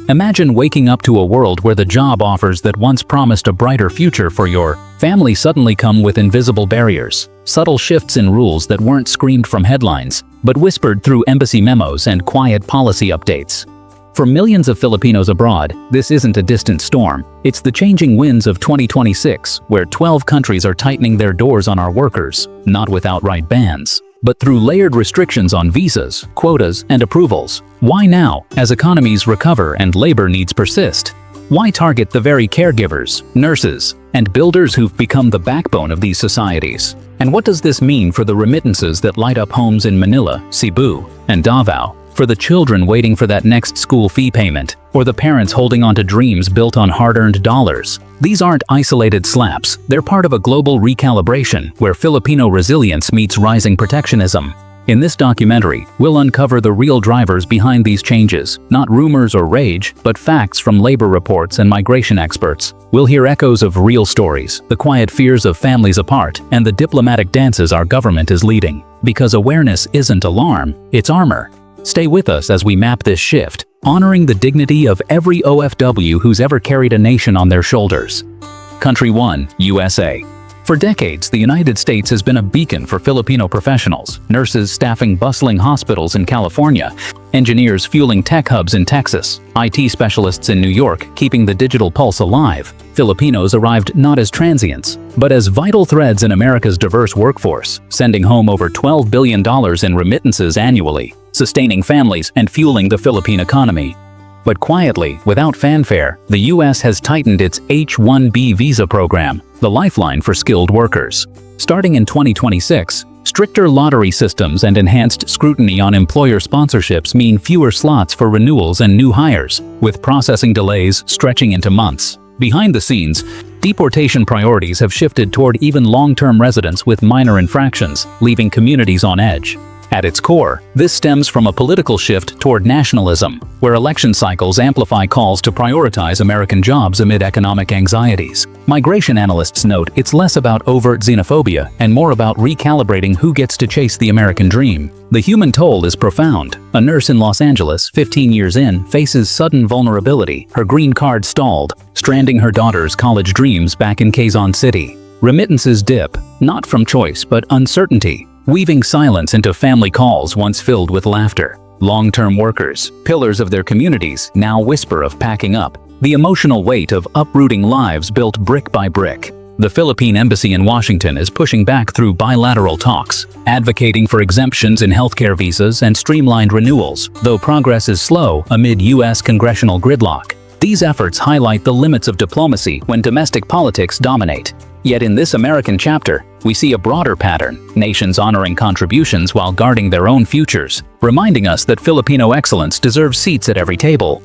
Imagine waking up to a world where the job offers that once promised a brighter future for your family suddenly come with invisible barriers, subtle shifts in rules that weren't screamed from headlines, but whispered through embassy memos and quiet policy updates. For millions of Filipinos abroad, this isn't a distant storm. It's the changing winds of 2026, where 12 countries are tightening their doors on our workers, not with outright bans, but through layered restrictions on visas, quotas, and approvals. Why now, as economies recover and labor needs persist? Why target the very caregivers, nurses, and builders who've become the backbone of these societies? And what does this mean for the remittances that light up homes in Manila, Cebu, and Davao? For the children waiting for that next school fee payment, or the parents holding on to dreams built on hard-earned dollars? These aren't isolated slaps, they're part of a global recalibration where Filipino resilience meets rising protectionism. In this documentary, we'll uncover the real drivers behind these changes, not rumors or rage, but facts from labor reports and migration experts. We'll hear echoes of real stories, the quiet fears of families apart, and the diplomatic dances our government is leading. Because awareness isn't alarm, it's armor. Stay with us as we map this shift, honoring the dignity of every OFW who's ever carried a nation on their shoulders. Country 1, USA. For decades, the United States has been a beacon for Filipino professionals, nurses staffing bustling hospitals in California, engineers fueling tech hubs in Texas, IT specialists in New York keeping the digital pulse alive. Filipinos arrived not as transients, but as vital threads in America's diverse workforce, sending home over $12 billion in remittances annually, sustaining families and fueling the Philippine economy. But quietly, without fanfare, the U.S. has tightened its H-1B visa program, the lifeline for skilled workers. Starting in 2026, stricter lottery systems and enhanced scrutiny on employer sponsorships mean fewer slots for renewals and new hires, with processing delays stretching into months. Behind the scenes, deportation priorities have shifted toward even long-term residents with minor infractions, leaving communities on edge. At its core, this stems from a political shift toward nationalism, where election cycles amplify calls to prioritize American jobs amid economic anxieties. Migration analysts note it's less about overt xenophobia and more about recalibrating who gets to chase the American dream. The human toll is profound. A nurse in Los Angeles, 15 years in, faces sudden vulnerability, her green card stalled, stranding her daughter's college dreams back in Quezon City. Remittances dip, not from choice but uncertainty, weaving silence into family calls once filled with laughter. Long-term workers, pillars of their communities, now whisper of packing up, the emotional weight of uprooting lives built brick by brick. The Philippine Embassy in Washington is pushing back through bilateral talks, advocating for exemptions in healthcare visas and streamlined renewals, though progress is slow amid U.S. congressional gridlock. These efforts highlight the limits of diplomacy when domestic politics dominate. Yet in this American chapter, we see a broader pattern, nations honoring contributions while guarding their own futures, reminding us that Filipino excellence deserves seats at every table.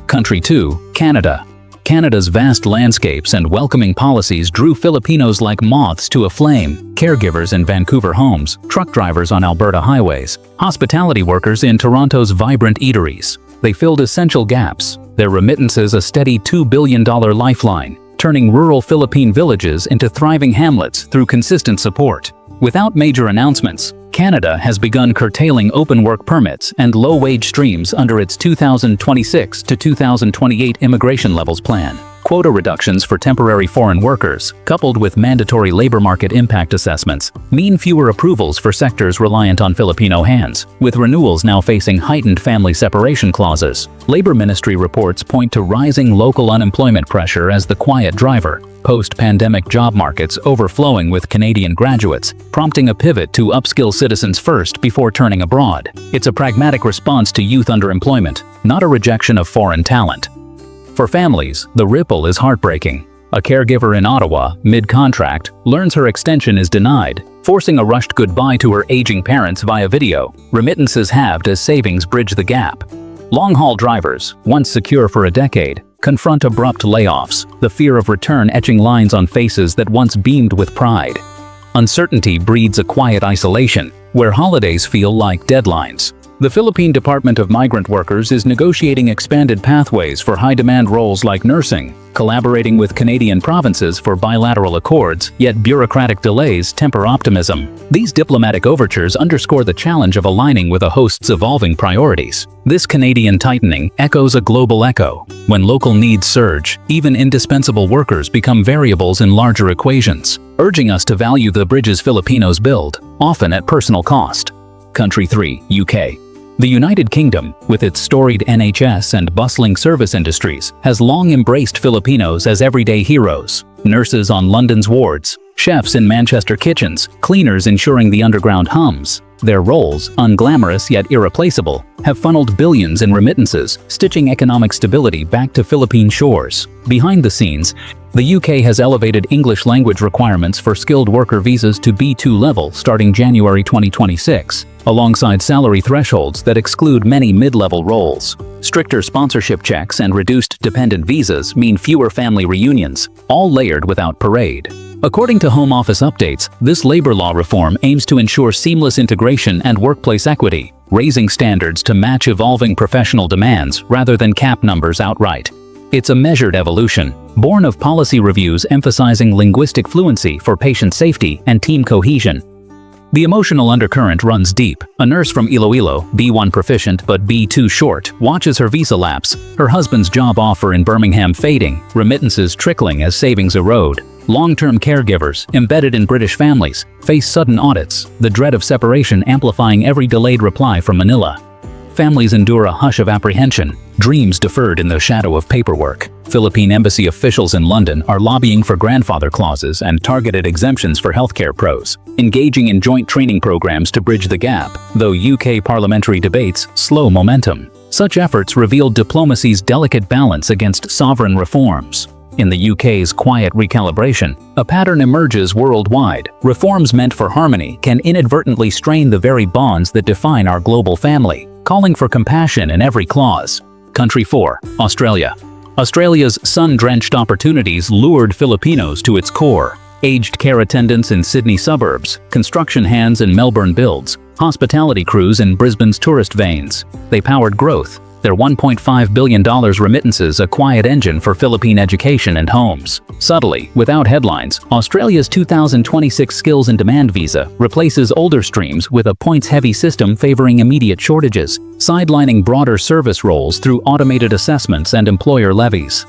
Country 2, Canada. Canada's vast landscapes and welcoming policies drew Filipinos like moths to a flame, caregivers in Vancouver homes, truck drivers on Alberta highways, hospitality workers in Toronto's vibrant eateries. They filled essential gaps, their remittances a steady $2 billion lifeline, turning rural Philippine villages into thriving hamlets through consistent support. Without major announcements, Canada has begun curtailing open work permits and low-wage streams under its 2026 to 2028 immigration levels plan. Quota reductions for temporary foreign workers, coupled with mandatory labor market impact assessments, mean fewer approvals for sectors reliant on Filipino hands, with renewals now facing heightened family separation clauses. Labor Ministry reports point to rising local unemployment pressure as the quiet driver, post-pandemic job markets overflowing with Canadian graduates, prompting a pivot to upskill citizens first before turning abroad. It's a pragmatic response to youth underemployment, not a rejection of foreign talent. For families, the ripple is heartbreaking. A caregiver in Ottawa, mid-contract, learns her extension is denied, forcing a rushed goodbye to her aging parents via video. Remittances halved as savings bridge the gap. Long-haul drivers, once secure for a decade, confront abrupt layoffs, the fear of return etching lines on faces that once beamed with pride. Uncertainty breeds a quiet isolation, where holidays feel like deadlines. The Philippine Department of Migrant Workers is negotiating expanded pathways for high-demand roles like nursing, collaborating with Canadian provinces for bilateral accords, yet bureaucratic delays temper optimism. These diplomatic overtures underscore the challenge of aligning with a host's evolving priorities. This Canadian tightening echoes a global echo. When local needs surge, even indispensable workers become variables in larger equations, urging us to value the bridges Filipinos build, often at personal cost. Country 3, UK. The United Kingdom, with its storied NHS and bustling service industries, has long embraced Filipinos as everyday heroes. Nurses on London's wards, chefs in Manchester kitchens, cleaners ensuring the underground hums. Their roles, unglamorous yet irreplaceable, have funneled billions in remittances, stitching economic stability back to Philippine shores. Behind the scenes, the UK has elevated English language requirements for skilled worker visas to B2 level starting January 2026, alongside salary thresholds that exclude many mid-level roles. Stricter sponsorship checks and reduced dependent visas mean fewer family reunions, all layered without parade. According to Home Office updates, this labor law reform aims to ensure seamless integration and workplace equity, raising standards to match evolving professional demands rather than cap numbers outright. It's a measured evolution, born of policy reviews emphasizing linguistic fluency for patient safety and team cohesion. The emotional undercurrent runs deep. A nurse from Iloilo, B1 proficient but B2 short, watches her visa lapse, her husband's job offer in Birmingham fading, remittances trickling as savings erode. Long-term caregivers, embedded in British families, face sudden audits, the dread of separation amplifying every delayed reply from Manila. Families endure a hush of apprehension, dreams deferred in the shadow of paperwork. Philippine embassy officials in London are lobbying for grandfather clauses and targeted exemptions for healthcare pros, engaging in joint training programs to bridge the gap, though UK parliamentary debates slow momentum. Such efforts reveal diplomacy's delicate balance against sovereign reforms. In the UK's quiet recalibration, a pattern emerges worldwide. Reforms meant for harmony can inadvertently strain the very bonds that define our global family, calling for compassion in every clause. Country 4, Australia. Australia's sun-drenched opportunities lured Filipinos to its core. Aged care attendants in Sydney suburbs, construction hands in Melbourne builds, hospitality crews in Brisbane's tourist veins. They powered growth. Their $1.5 billion remittances a quiet engine for Philippine education and homes. Subtly, without headlines, Australia's 2026 Skills and Demand visa replaces older streams with a points-heavy system favoring immediate shortages, sidelining broader service roles through automated assessments and employer levies.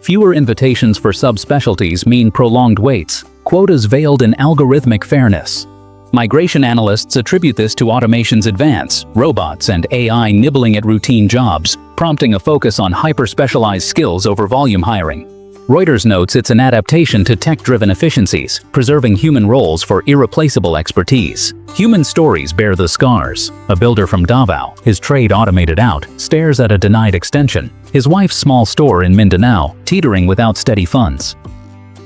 Fewer invitations for subspecialties mean prolonged waits, quotas veiled in algorithmic fairness. Migration analysts attribute this to automation's advance, robots and AI nibbling at routine jobs, prompting a focus on hyper-specialized skills over volume hiring. Reuters notes it's an adaptation to tech-driven efficiencies, preserving human roles for irreplaceable expertise. Human stories bear the scars. A builder from Davao, his trade automated out, stares at a denied extension. His wife's small store in Mindanao, teetering without steady funds.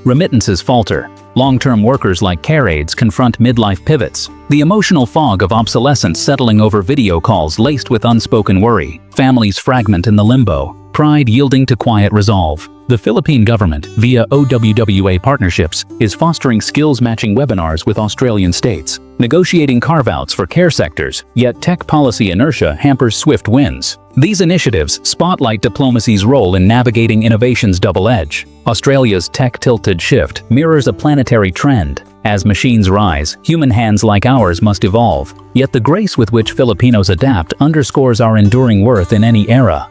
Remittances falter. Long-term workers like care aides confront midlife pivots. The emotional fog of obsolescence settling over video calls laced with unspoken worry. Families fragment in the limbo. Pride yielding to quiet resolve. The Philippine government, via OWWA partnerships, is fostering skills-matching webinars with Australian states, negotiating carve-outs for care sectors, yet tech policy inertia hampers swift wins. These initiatives spotlight diplomacy's role in navigating innovation's double edge. Australia's tech-tilted shift mirrors a planetary trend. As machines rise, human hands like ours must evolve. Yet the grace with which Filipinos adapt underscores our enduring worth in any era.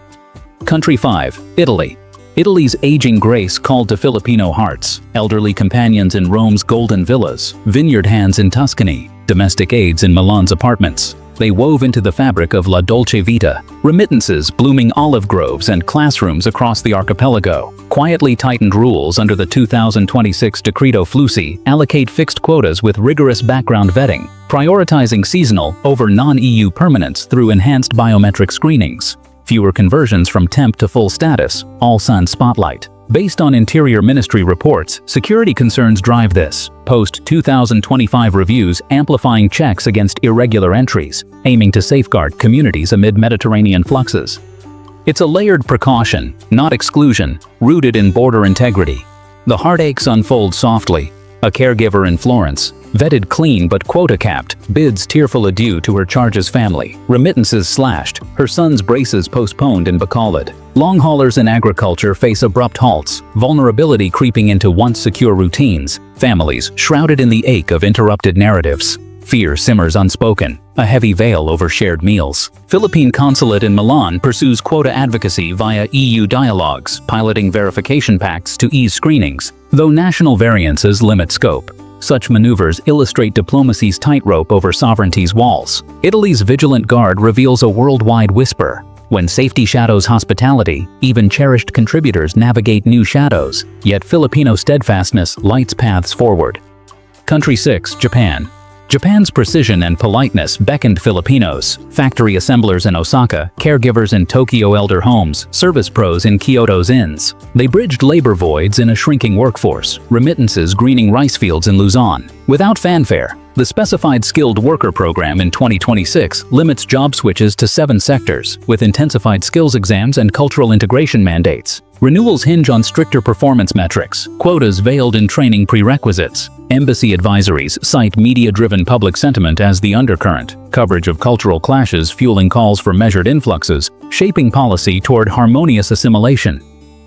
Country 5, Italy. Italy's aging grace called to Filipino hearts. Elderly companions in Rome's golden villas, vineyard hands in Tuscany, domestic aides in Milan's apartments. They wove into the fabric of La Dolce Vita. Remittances, blooming olive groves, and classrooms across the archipelago. Quietly tightened rules under the 2026 Decreto Flussi allocate fixed quotas with rigorous background vetting, prioritizing seasonal over non-EU permanents through enhanced biometric screenings. Fewer conversions from temp to full status, all sun spotlight. Based on Interior Ministry reports, security concerns drive this. Post-2025 reviews amplifying checks against irregular entries, aiming to safeguard communities amid Mediterranean fluxes. It's a layered precaution, not exclusion, rooted in border integrity. The heartaches unfold softly. A caregiver in Florence, Vetted clean but quota capped, bids tearful adieu to her charges family. Remittances slashed, her son's braces postponed in Bacolod. Long haulers in agriculture face abrupt halts, vulnerability creeping into once secure routines, families shrouded in the ache of interrupted narratives. Fear simmers unspoken, a heavy veil over shared meals. Philippine consulate in Milan pursues quota advocacy via EU dialogues, piloting verification pacts to ease screenings, though national variances limit scope. Such maneuvers illustrate diplomacy's tightrope over sovereignty's walls. Italy's vigilant guard reveals a worldwide whisper. When safety shadows hospitality, even cherished contributors navigate new shadows, yet Filipino steadfastness lights paths forward. Country 6, Japan. Japan's precision and politeness beckoned Filipinos, factory assemblers in Osaka, caregivers in Tokyo elder homes, service pros in Kyoto's inns. They bridged labor voids in a shrinking workforce, remittances greening rice fields in Luzon. Without fanfare, the Specified Skilled Worker Program in 2026 limits job switches to 7 sectors, with intensified skills exams and cultural integration mandates. Renewals hinge on stricter performance metrics, quotas veiled in training prerequisites. Embassy advisories cite media-driven public sentiment as the undercurrent, coverage of cultural clashes fueling calls for measured influxes, shaping policy toward harmonious assimilation.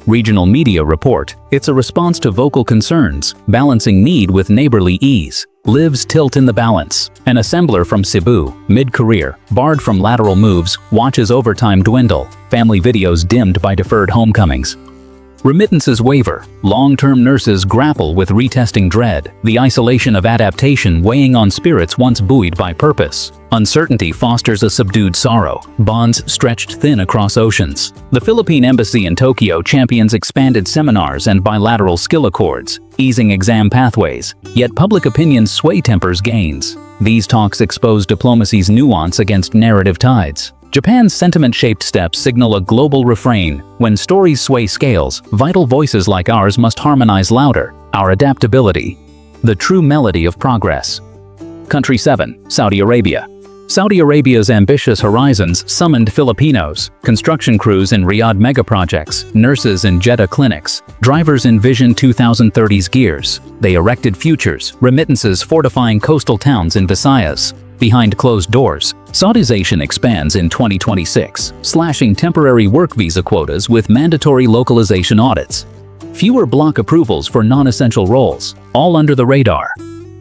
Regional media report, it's a response to vocal concerns, balancing need with neighborly ease. Lives tilt in the balance. An assembler from Cebu, mid-career, barred from lateral moves, watches overtime dwindle, family videos dimmed by deferred homecomings. Remittances waver. Long-term nurses grapple with retesting dread, the isolation of adaptation weighing on spirits once buoyed by purpose. Uncertainty fosters a subdued sorrow, bonds stretched thin across oceans. The Philippine Embassy in Tokyo champions expanded seminars and bilateral skill accords, easing exam pathways, yet public opinion's sway tempers gains. These talks expose diplomacy's nuance against narrative tides. Japan's sentiment-shaped steps signal a global refrain. When stories sway scales, vital voices like ours must harmonize louder. Our adaptability. The true melody of progress. Country 7, Saudi Arabia. Saudi Arabia's ambitious horizons summoned Filipinos, construction crews in Riyadh megaprojects, nurses in Jeddah clinics, drivers in Vision 2030's gears. They erected futures, remittances fortifying coastal towns in Visayas. Behind closed doors, Saudization expands in 2026, slashing temporary work visa quotas with mandatory localization audits. Fewer block approvals for non-essential roles, all under the radar.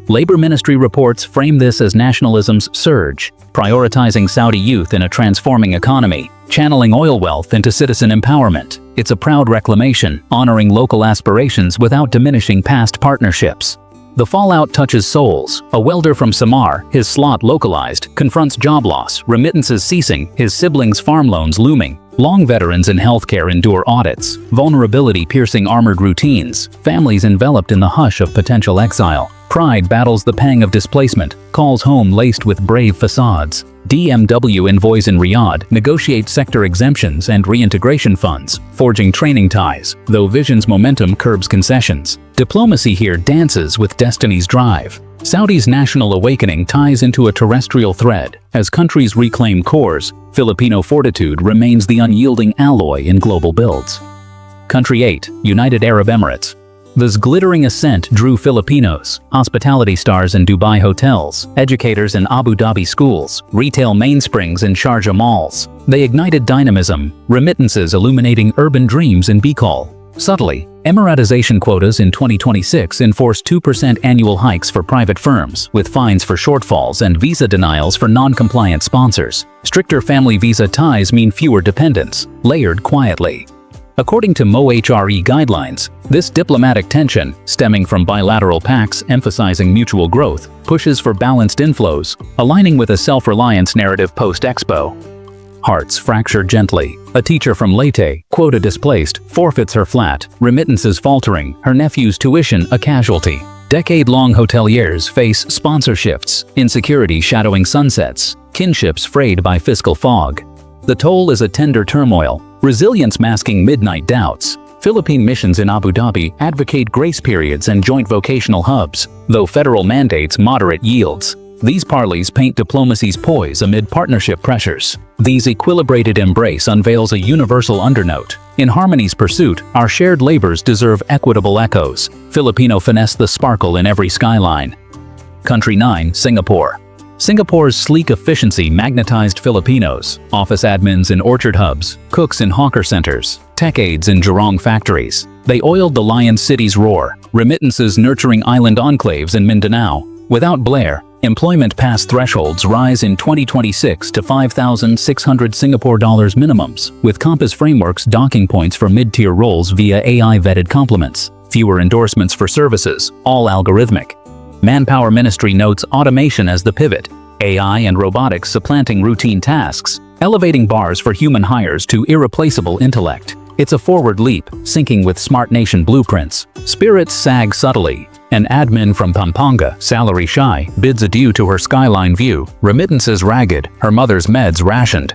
Labor Ministry reports frame this as nationalism's surge, prioritizing Saudi youth in a transforming economy, channeling oil wealth into citizen empowerment. It's a proud reclamation, honoring local aspirations without diminishing past partnerships. The fallout touches souls. A welder from Samar, his slot localized, confronts job loss, remittances ceasing, his siblings' farm loans looming. Long veterans in healthcare endure audits, vulnerability piercing armored routines, families enveloped in the hush of potential exile. Pride battles the pang of displacement, calls home laced with brave facades. DMW envoys in Riyadh negotiate sector exemptions and reintegration funds, forging training ties, though Vision's momentum curbs concessions. Diplomacy here dances with destiny's drive. Saudi's national awakening ties into a terrestrial thread. As countries reclaim cores, Filipino fortitude remains the unyielding alloy in global builds. Country 8, United Arab Emirates. This glittering ascent drew Filipinos, hospitality stars in Dubai hotels, educators in Abu Dhabi schools, retail mainsprings in Sharjah malls. They ignited dynamism, remittances illuminating urban dreams in Bicol. Subtly, Emiratization quotas in 2026 enforced 2% annual hikes for private firms, with fines for shortfalls and visa denials for non-compliant sponsors. Stricter family visa ties mean fewer dependents, layered quietly. According to MOHRE guidelines, this diplomatic tension, stemming from bilateral pacts emphasizing mutual growth, pushes for balanced inflows, aligning with a self-reliance narrative post-Expo. Hearts fracture gently. A teacher from Leyte, quota displaced, forfeits her flat, remittances faltering, her nephew's tuition a casualty. Decade-long hoteliers face sponsor shifts, insecurity shadowing sunsets, kinships frayed by fiscal fog. The toll is a tender turmoil, resilience masking midnight doubts. Philippine missions in Abu Dhabi advocate grace periods and joint vocational hubs, though federal mandates moderate yields. These parleys paint diplomacy's poise amid partnership pressures. These equilibrated embrace unveils a universal undernote. In harmony's pursuit, our shared labors deserve equitable echoes. Filipino finesse the sparkle in every skyline. Country 9, Singapore. Singapore's sleek efficiency magnetized Filipinos, office admins in orchard hubs, cooks in hawker centers, tech aides in Jurong factories. They oiled the lion city's roar, remittances nurturing island enclaves in Mindanao. Without Blair, employment pass thresholds rise in 2026 to 5,600 Singapore dollars minimums, with Compass Framework's docking points for mid-tier roles via AI-vetted complements. Fewer endorsements for services, all algorithmic. Manpower Ministry notes automation as the pivot, AI and robotics supplanting routine tasks, elevating bars for human hires to irreplaceable intellect. It's a forward leap, syncing with Smart Nation blueprints. Spirits sag subtly. An admin from Pampanga, salary shy, bids adieu to her skyline view, remittances ragged, her mother's meds rationed.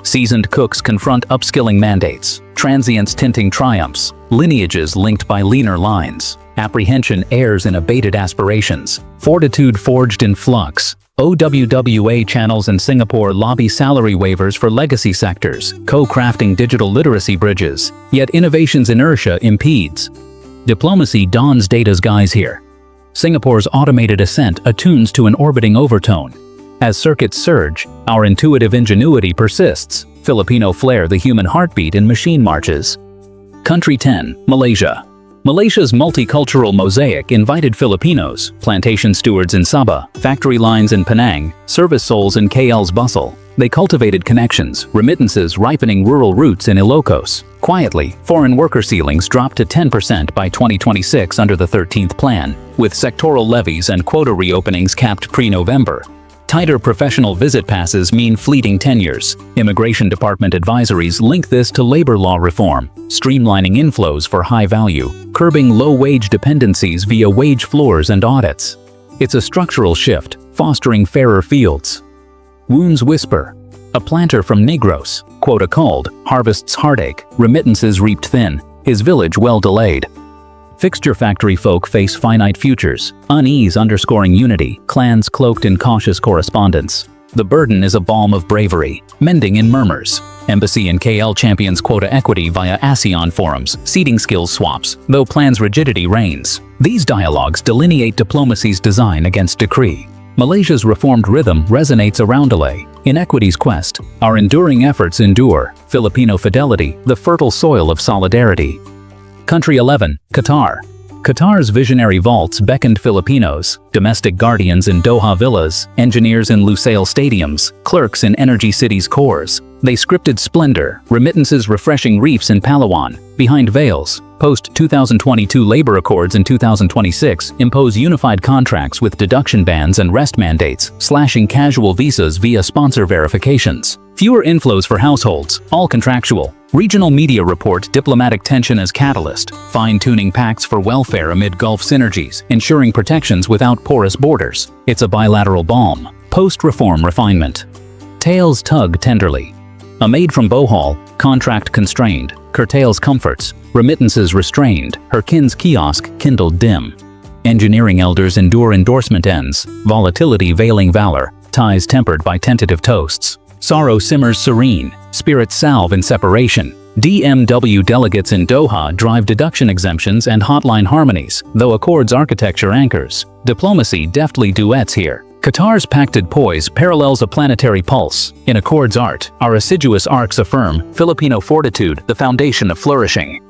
Seasoned cooks confront upskilling mandates, transients tinting triumphs, lineages linked by leaner lines. Apprehension airs in abated aspirations, fortitude forged in flux. OWWA channels in Singapore lobby salary waivers for legacy sectors, co-crafting digital literacy bridges, yet innovation's inertia impedes. Diplomacy dons data's guise here. Singapore's automated ascent attunes to an orbiting overtone. As circuits surge, our intuitive ingenuity persists. Filipino flair the human heartbeat in machine marches. Country 10, Malaysia. Malaysia's multicultural mosaic invited Filipinos, plantation stewards in Sabah, factory lines in Penang, service souls in KL's bustle. They cultivated connections, remittances ripening rural roots in Ilocos. Quietly, foreign worker ceilings dropped to 10% by 2026 under the 13th Plan, with sectoral levies and quota reopenings capped pre-November. Tighter professional visit passes mean fleeting tenures. Immigration Department advisories link this to labor law reform, streamlining inflows for high value, curbing low-wage dependencies via wage floors and audits. It's a structural shift, fostering fairer fields. Wounds whisper. A planter from Negros, quota called, harvests heartache, remittances reaped thin, his village well delayed. Fixture factory folk face finite futures, unease underscoring unity, clans cloaked in cautious correspondence. The burden is a balm of bravery, mending in murmurs. Embassy in KL champions quota equity via ASEAN forums, seating skills swaps, though plan's rigidity reigns. These dialogues delineate diplomacy's design against decree. Malaysia's reformed rhythm resonates around delay. In equity's quest, our enduring efforts endure. Filipino fidelity, the fertile soil of solidarity. Country 11, Qatar. Qatar's visionary vaults beckoned Filipinos, domestic guardians in Doha villas, engineers in Lusail stadiums, clerks in energy cities' cores. They scripted splendor, remittances refreshing reefs in Palawan. Behind veils, post-2022 labor accords in 2026 impose unified contracts with deduction bans and rest mandates, slashing casual visas via sponsor verifications. Fewer inflows for households, all contractual. Regional media report diplomatic tension as catalyst, fine-tuning pacts for welfare amid Gulf synergies, ensuring protections without porous borders. It's a bilateral balm. Post-reform refinement. Tails tug tenderly. A maid from Bohol, contract constrained, curtails comforts, remittances restrained, her kin's kiosk kindled dim. Engineering elders endure endorsement ends, volatility veiling valor, ties tempered by tentative toasts. Sorrow simmers serene, spirits salve in separation. DMW delegates in Doha drive deduction exemptions and hotline harmonies, though accords architecture anchors. Diplomacy deftly duets here. Qatar's pacted poise parallels a planetary pulse. In accords art, our assiduous arcs affirm Filipino fortitude, the foundation of flourishing.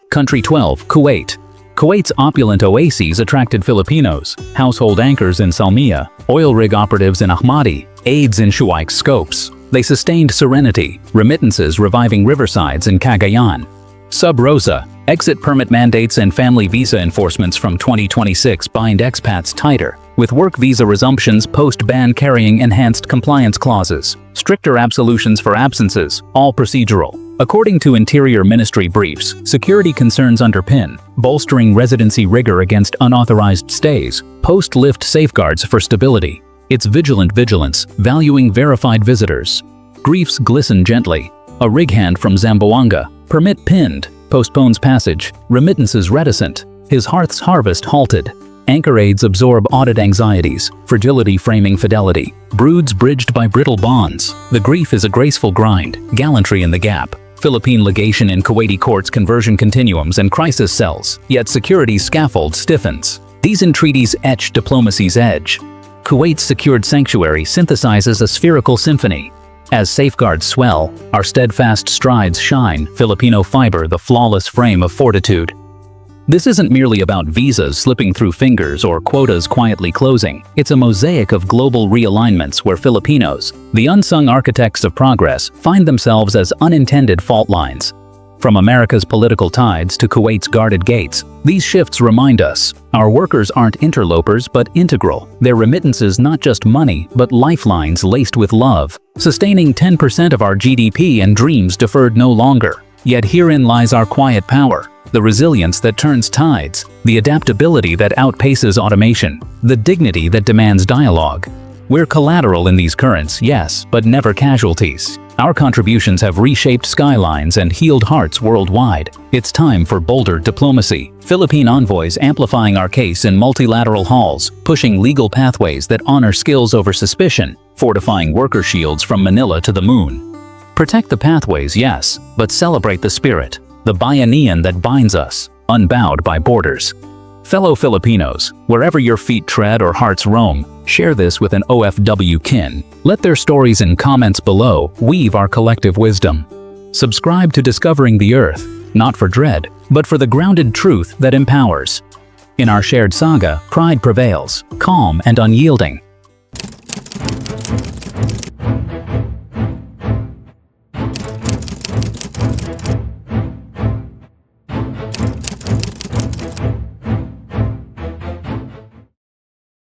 Country 12, Kuwait. Kuwait's opulent oases attracted Filipinos, household anchors in Salmiya, oil rig operatives in Ahmadi, aides in Shuaik's scopes. They sustained serenity, remittances reviving riversides in Cagayan. Sub Rosa, exit permit mandates and family visa enforcements from 2026 bind expats tighter, with work visa resumptions post-ban carrying enhanced compliance clauses, stricter absolutions for absences, all procedural. According to Interior Ministry briefs, security concerns underpin, bolstering residency rigor against unauthorized stays, post-lift safeguards for stability. It's vigilant vigilance, valuing verified visitors. Griefs glisten gently. A rig hand from Zamboanga, permit pinned, postpones passage, remittances reticent. His hearth's harvest halted. Anchor aids absorb audit anxieties, fragility framing fidelity. Broods bridged by brittle bonds. The grief is a graceful grind, gallantry in the gap. Philippine legation in Kuwaiti courts conversion continuums and crisis cells, yet security's scaffold stiffens. These entreaties etch diplomacy's edge. Kuwait's secured sanctuary synthesizes a spherical symphony. As safeguards swell, our steadfast strides shine, Filipino fiber the flawless frame of fortitude. This isn't merely about visas slipping through fingers or quotas quietly closing. It's a mosaic of global realignments where Filipinos, the unsung architects of progress, find themselves as unintended fault lines. From America's political tides to Kuwait's guarded gates, these shifts remind us, our workers aren't interlopers but integral. Their remittances not just money, but lifelines laced with love, sustaining 10% of our GDP and dreams deferred no longer. Yet herein lies our quiet power, the resilience that turns tides, the adaptability that outpaces automation, the dignity that demands dialogue. We're collateral in these currents, yes, but never casualties. Our contributions have reshaped skylines and healed hearts worldwide. It's time for bolder diplomacy. Philippine envoys amplifying our case in multilateral halls, pushing legal pathways that honor skills over suspicion, fortifying worker shields from Manila to the moon. Protect the pathways, yes, but celebrate the spirit, the bayanihan that binds us, unbowed by borders. Fellow Filipinos, wherever your feet tread or hearts roam, share this with an OFW kin. Let their stories in comments below weave our collective wisdom. Subscribe to Discovering the Earth, not for dread, but for the grounded truth that empowers. In our shared saga, pride prevails, calm and unyielding.